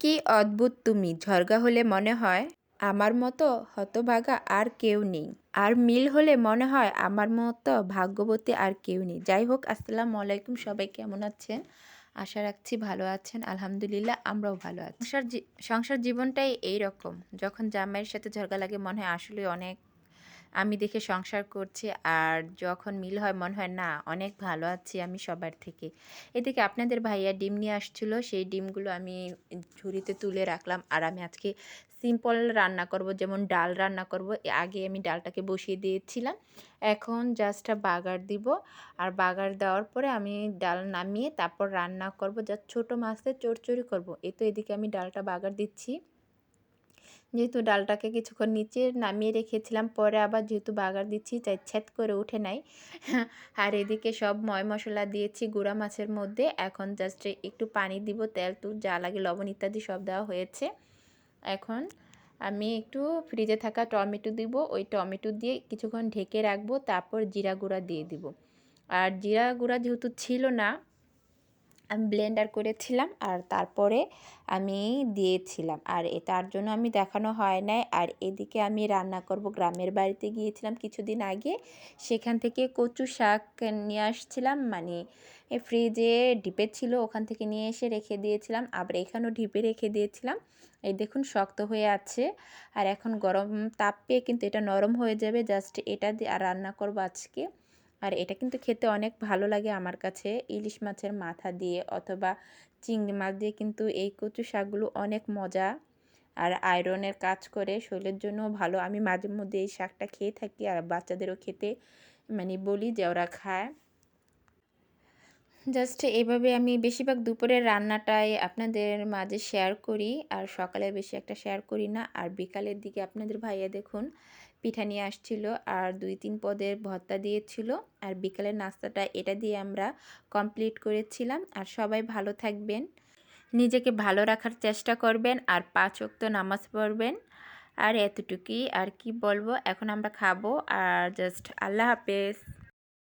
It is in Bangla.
কি অদ্ভুত তুমি, ঝরগা হলে মনে হয় আমার মতো হতভাগা আর কেউ নেই, আর মিল হলে মনে হয় আমার মতো ভাগ্যবতী আর কেউ নেই। যাই হোক, আসসালামু আলাইকুম, সবাই কেমন আছেন? আশা রাখছি ভালো আছেন। আলহামদুলিল্লাহ, আমরাও ভালো আছি। সংসার জীবনটাই এইরকম, যখন জামাইয়ের সাথে ঝগড়া লাগে মনে হয় আসলে অনেক আমি দেখে সংসার করছি, আর যখন মিল হয় মনে হয় না অনেক ভালো আছি আমি সবার থেকে। এদিকে আপনাদের ভাইয়া ডিম নিয়ে আসছিল, সেই ডিমগুলো আমি ঝুড়িতে তুলে রাখলাম। আর আমি আজকে সিম্পল রান্না করব, যেমন ডাল রান্না করব। আগে আমি ডালটাকে বসিয়ে দিয়েছিলাম, এখন জাস্ট বাগার দিব। আর বাগার দেওয়ার পরে আমি ডাল নামিয়ে তারপর রান্না করব, জাস্ট ছোটো মাছের চচ্চড়ি করব। এই তো এদিকে আমি ডালটা বাগার দিচ্ছি। যেহেতু ডালটাকে কিছুক্ষণ নিচে নামিয়ে রেখেছিলাম, পরে আবার যেহেতু বাগার দিচ্ছি তাই ছেদ করে উঠে নাই। আর এদিকে সব ময় মশলা দিয়েছি গুঁড়া মাছের মধ্যে। এখন জাস্ট একটু পানি দিব, তেল তুল যা লাগে লবণ ইত্যাদি সব দেওয়া হয়েছে। এখন আমি একটু ফ্রিজে থাকা টমেটো দিব, ওই টমেটো দিয়ে কিছুক্ষণ ঢেকে রাখবো, তারপর জিরা গুঁড়া দিয়ে দিব। আর জিরা গুঁড়া যেহেতু ছিল না, আমি ব্লেন্ডার করেছিলাম আর তারপরে আমি দিয়েছিলাম, আর তার জন্য আমি দেখানো হয় নাই। আর এদিকে আমি রান্না করব, গ্রামের বাড়িতে গিয়েছিলাম কিছুদিন আগে, সেখান থেকে কচু শাক নিয়ে আসছিলাম, মানে ফ্রিজে ডিপে ছিল, ওখান থেকে নিয়ে এসে রেখে দিয়েছিলাম। আবার এখানেও ডিপে রেখে দিয়েছিলাম। এই দেখুন শক্ত হয়ে আছে, আর এখন গরম তাপ পেয়ে কিন্তু এটা নরম হয়ে যাবে। জাস্ট এটা দিয়ে আর রান্না করব আজকে। আর এটা কিন্তু খেতে অনেক ভালো লাগে আমার কাছে, ইলিশ মাছের মাথা দিয়ে অথবা চিংড়ি মাছ দিয়ে কিন্তু এই কচু শাকগুলো অনেক মজা, আর আয়রনের কাজ করে, শরীরের জন্য ভালো। আমি মাঝে মধ্যে এই শাকটা খেয়ে থাকি, আর বাচ্চাদেরও খেতে মানে বলি যে ওরা খায়। জাস্ট এভাবে আমি বেশিরভাগ দুপুরের রান্নাটাই আপনাদের মাঝে শেয়ার করি, আর সকালে বেশি একটা শেয়ার করি না। আর বিকালের দিকে আপনাদের ভাইয়া দেখুন পিঠা নিয়ে আসছিল, আর 2-3 পদের ভর্তা দিয়েছিল। আর বিকালের নাস্তাটা এটা দিয়ে আমরা কমপ্লিট করেছিলাম। আর সবাই ভালো থাকবেন, নিজেকে ভালো রাখার চেষ্টা করবেন, আর 5 ওয়াক্ত নামাজ পড়বেন। আর এতটুকুই, আর কি বলবো, এখন আমরা খাবো। আর জাস্ট আল্লাহ হাফেজ।